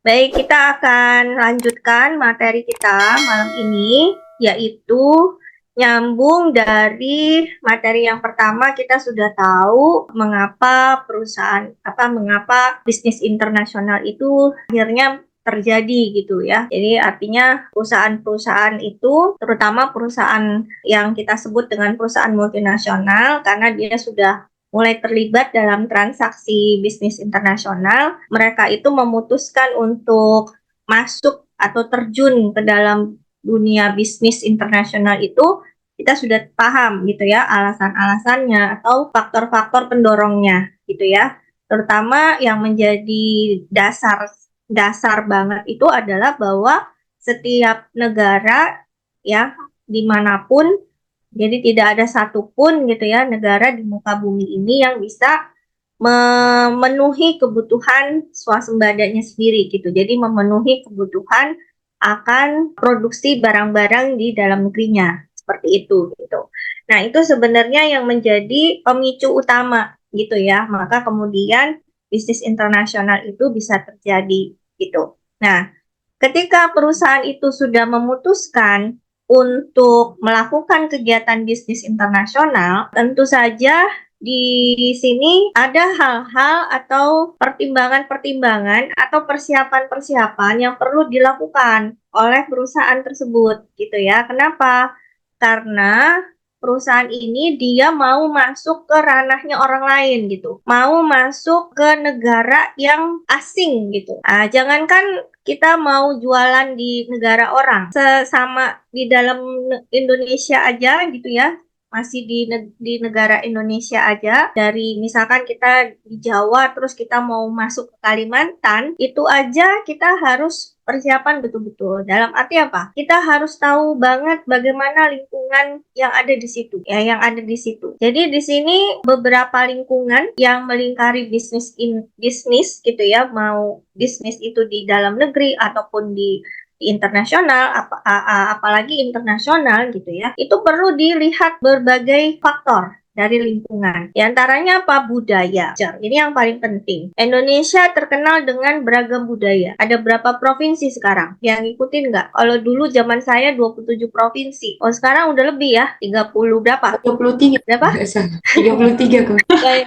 Baik, kita akan lanjutkan materi kita malam ini, yaitu nyambung dari materi yang pertama. Kita sudah tahu mengapa mengapa bisnis internasional itu akhirnya terjadi gitu ya. Jadi artinya perusahaan-perusahaan itu, terutama perusahaan yang kita sebut dengan perusahaan multinasional, karena dia sudah mulai terlibat dalam transaksi bisnis internasional, mereka itu memutuskan untuk masuk atau terjun ke dalam dunia bisnis internasional itu, kita sudah paham gitu ya alasan-alasannya atau faktor-faktor pendorongnya gitu ya. Terutama yang menjadi dasar dasar banget itu adalah bahwa setiap negara ya dimanapun, jadi tidak ada satupun gitu ya negara di muka bumi ini yang bisa memenuhi kebutuhan swasembadanya sendiri gitu. Jadi memenuhi kebutuhan akan produksi barang-barang di dalam negerinya seperti itu gitu. Nah, itu sebenarnya yang menjadi pemicu utama gitu ya. Maka kemudian bisnis internasional itu bisa terjadi gitu. Nah, ketika perusahaan itu sudah memutuskan untuk melakukan kegiatan bisnis internasional, tentu saja di sini ada hal-hal atau pertimbangan-pertimbangan atau persiapan-persiapan yang perlu dilakukan oleh perusahaan tersebut, gitu ya. Kenapa? Karena perusahaan ini dia mau masuk ke ranahnya orang lain gitu, mau masuk ke negara yang asing gitu. Jangankan kita mau jualan di negara orang, sesama di dalam Indonesia aja gitu ya, masih di negara Indonesia aja, dari misalkan kita di Jawa terus kita mau masuk ke Kalimantan, itu aja kita harus persiapan betul-betul. Dalam arti apa? Kita harus tahu banget bagaimana lingkungan yang ada di situ, ya, yang ada di situ. Jadi di sini beberapa lingkungan yang melingkari bisnis gitu ya, mau bisnis itu di dalam negeri ataupun di internasional, apalagi internasional gitu ya, itu perlu dilihat berbagai faktor dari lingkungan. Di antaranya apa? Budaya. Ini yang paling penting. Indonesia terkenal dengan beragam budaya. Ada berapa provinsi sekarang? Yang ngikutin nggak? Kalau dulu zaman saya 27 provinsi. Oh, sekarang udah lebih ya. 30 berapa? 33 Berapa? nggak salah. 33 kok. Kayak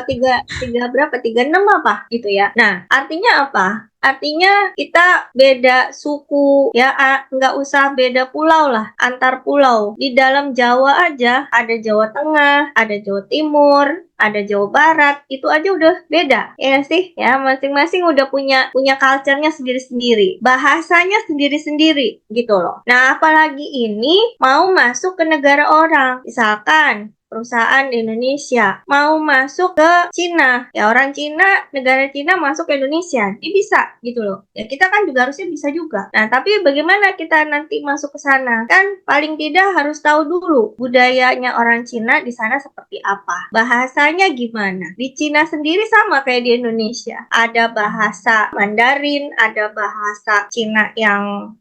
tiga tiga berapa, 36 apa gitu ya. Nah, artinya apa? Artinya kita beda suku ya, nggak usah beda pulau lah, antar pulau. Di dalam Jawa aja ada Jawa Tengah, ada Jawa Timur, ada Jawa Barat, itu aja udah beda ya sih ya, masing-masing udah punya culture-nya sendiri-sendiri, bahasanya sendiri-sendiri gitu loh. Nah, apalagi ini mau masuk ke negara orang, misalkan perusahaan di Indonesia mau masuk ke Cina, ya orang Cina, negara Cina masuk ke Indonesia, ini bisa gitu loh. Ya kita kan juga harusnya bisa juga. Nah, tapi bagaimana kita nanti masuk ke sana? Kan paling tidak harus tahu dulu budayanya orang Cina di sana seperti apa, bahasanya gimana. Di Cina sendiri sama kayak di Indonesia, ada bahasa Mandarin, ada bahasa Cina yang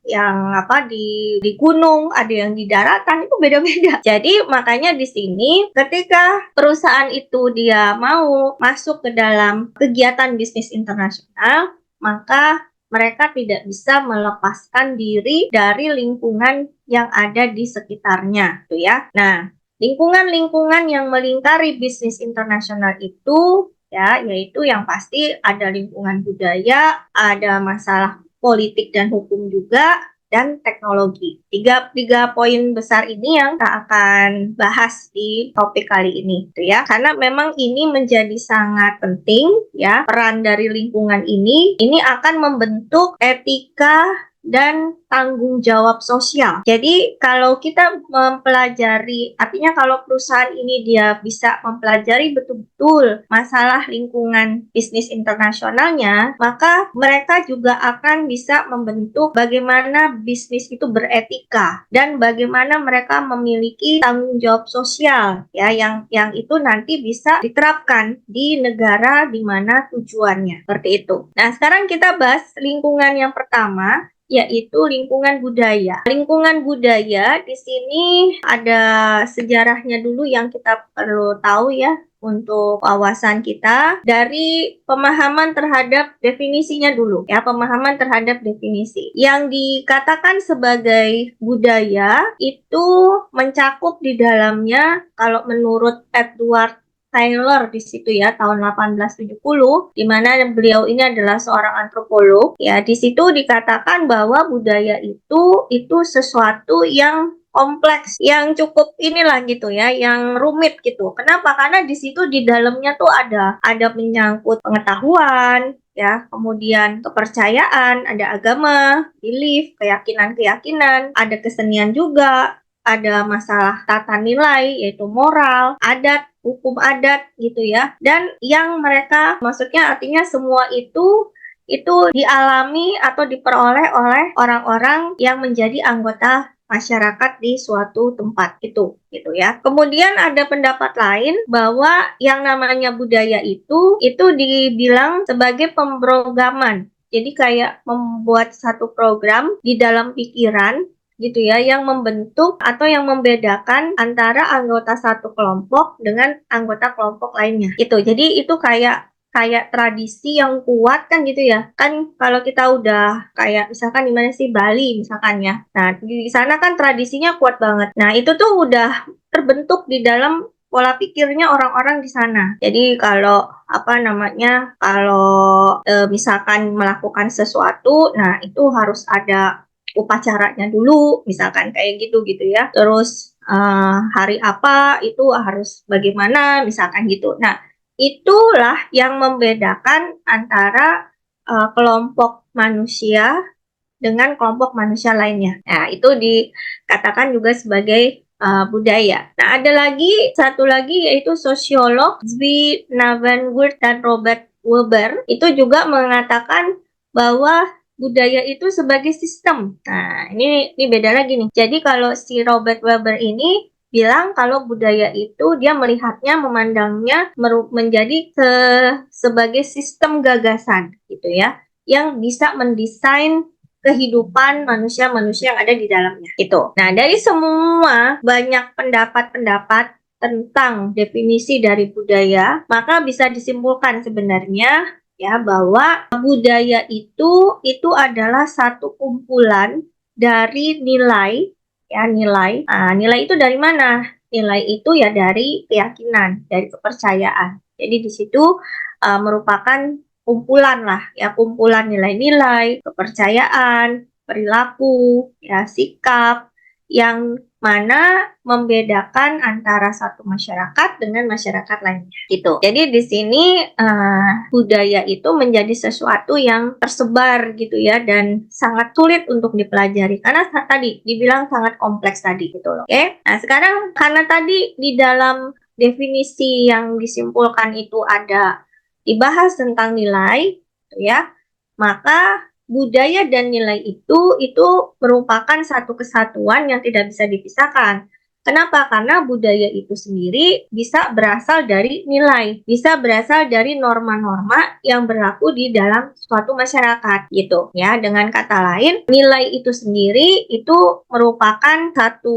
apa di gunung, ada yang di daratan, itu beda-beda. Jadi makanya di sini ketika perusahaan itu dia mau masuk ke dalam kegiatan bisnis internasional, maka mereka tidak bisa melepaskan diri dari lingkungan yang ada di sekitarnya, gitu ya. Nah, lingkungan-lingkungan yang melingkari bisnis internasional itu ya, yaitu yang pasti ada lingkungan budaya, ada masalah politik dan hukum juga, dan teknologi. Tiga poin besar ini yang kita akan bahas di topik kali ini, gitu ya. Karena memang ini menjadi sangat penting, ya. Peran dari lingkungan ini akan membentuk etika dan tanggung jawab sosial. Jadi kalau kita mempelajari, artinya kalau perusahaan ini dia bisa mempelajari betul-betul masalah lingkungan bisnis internasionalnya, maka mereka juga akan bisa membentuk bagaimana bisnis itu beretika dan bagaimana mereka memiliki tanggung jawab sosial, ya, yang itu nanti bisa diterapkan di negara di mana tujuannya. Seperti itu. Nah, sekarang kita bahas lingkungan yang pertama, yaitu lingkungan budaya. Lingkungan budaya di sini ada sejarahnya dulu yang kita perlu tahu ya untuk wawasan kita dari pemahaman terhadap definisinya dulu ya, pemahaman terhadap definisi. Yang dikatakan sebagai budaya itu mencakup di dalamnya, kalau menurut Edward Taylor di situ ya, tahun 1870, di mana beliau ini adalah seorang antropolog ya. Di situ dikatakan bahwa budaya itu sesuatu yang kompleks, yang cukup inilah gitu ya, yang rumit gitu. Kenapa? Karena di situ di dalamnya tuh ada menyangkut pengetahuan ya, kemudian kepercayaan, ada agama, belief, keyakinan-keyakinan, ada kesenian juga, ada masalah tata nilai yaitu moral, adat, hukum adat gitu ya. Dan yang mereka, maksudnya artinya semua itu dialami atau diperoleh oleh orang-orang yang menjadi anggota masyarakat di suatu tempat itu gitu ya. Kemudian ada pendapat lain bahwa yang namanya budaya itu dibilang sebagai pemrograman. Jadi kayak membuat satu program di dalam pikiran gitu ya, yang membentuk atau yang membedakan antara anggota satu kelompok dengan anggota kelompok lainnya. Itu. Jadi itu kayak tradisi yang kuat kan gitu ya. Kan kalau kita udah kayak misalkan di mana sih, Bali misalkan ya. Nah, di sana kan tradisinya kuat banget. Nah, itu tuh udah terbentuk di dalam pola pikirnya orang-orang di sana. Jadi kalau kalau misalkan melakukan sesuatu, nah itu harus ada upacaranya dulu, misalkan kayak gitu ya. Terus hari apa itu harus bagaimana, misalkan gitu. Nah, itulah yang membedakan antara kelompok manusia dengan kelompok manusia lainnya. Nah, itu dikatakan juga sebagai budaya. Nah, ada lagi satu lagi yaitu sosiolog Zvi Navenwood dan Robert Weber itu juga mengatakan bahwa budaya itu sebagai sistem. Nah, ini beda lagi nih. Jadi kalau si Robert Weber ini bilang kalau budaya itu dia melihatnya, memandangnya menjadi sebagai sistem gagasan gitu ya, yang bisa mendesain kehidupan manusia-manusia yang ada di dalamnya itu. Nah, dari semua banyak pendapat-pendapat tentang definisi dari budaya, maka bisa disimpulkan sebenarnya ya bahwa budaya itu adalah satu kumpulan dari nilai ya, nilai. Nah, nilai itu dari mana? Nilai itu ya dari keyakinan, dari kepercayaan. Jadi di situ merupakan kumpulan lah ya, kumpulan nilai-nilai, kepercayaan, perilaku, ya sikap yang mana membedakan antara satu masyarakat dengan masyarakat lainnya gitu. Jadi di sini budaya itu menjadi sesuatu yang tersebar gitu ya, dan sangat sulit untuk dipelajari karena tadi dibilang sangat kompleks tadi gitu loh. Oke. Nah, sekarang karena tadi di dalam definisi yang disimpulkan itu ada dibahas tentang nilai ya, maka budaya dan nilai itu merupakan satu kesatuan yang tidak bisa dipisahkan. Kenapa? Karena budaya itu sendiri bisa berasal dari nilai, bisa berasal dari norma-norma yang berlaku di dalam suatu masyarakat gitu ya. Dengan kata lain, nilai itu sendiri itu merupakan satu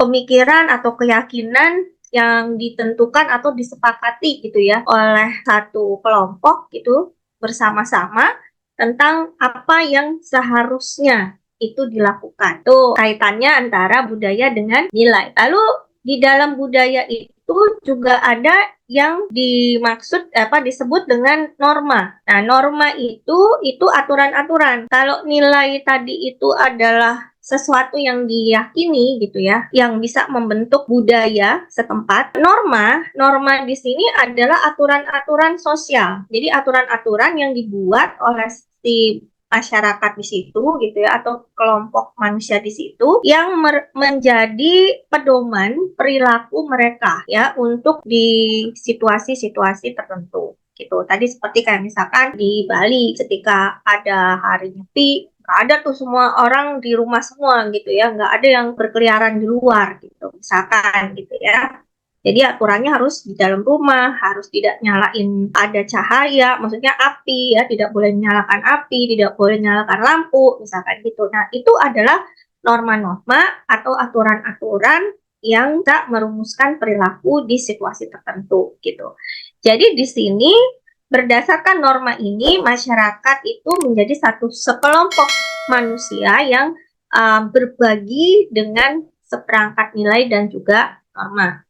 pemikiran atau keyakinan yang ditentukan atau disepakati gitu ya oleh satu kelompok gitu bersama-sama tentang apa yang seharusnya itu dilakukan. Tuh kaitannya antara budaya dengan nilai. Lalu di dalam budaya itu juga ada yang disebut dengan norma. Nah, norma itu aturan-aturan. Kalau nilai tadi itu adalah sesuatu yang diyakini gitu ya, yang bisa membentuk budaya setempat. Norma di sini adalah aturan-aturan sosial. Jadi aturan-aturan yang dibuat oleh si masyarakat di situ gitu ya, atau kelompok manusia di situ yang menjadi pedoman perilaku mereka ya untuk di situasi-situasi tertentu gitu. Tadi seperti kayak misalkan di Bali ketika ada hari Nyepi, nggak ada tuh semua orang di rumah semua gitu ya, nggak ada yang berkeliaran di luar gitu misalkan gitu ya. Jadi aturannya harus di dalam rumah, harus tidak nyalain ada cahaya, maksudnya api ya, tidak boleh menyalakan api, tidak boleh nyalakan lampu, misalkan gitu. Nah, itu adalah norma-norma atau aturan-aturan yang tak merumuskan perilaku di situasi tertentu gitu. Jadi di sini berdasarkan norma ini masyarakat itu menjadi satu sekelompok manusia yang berbagi dengan seperangkat nilai dan juga norma.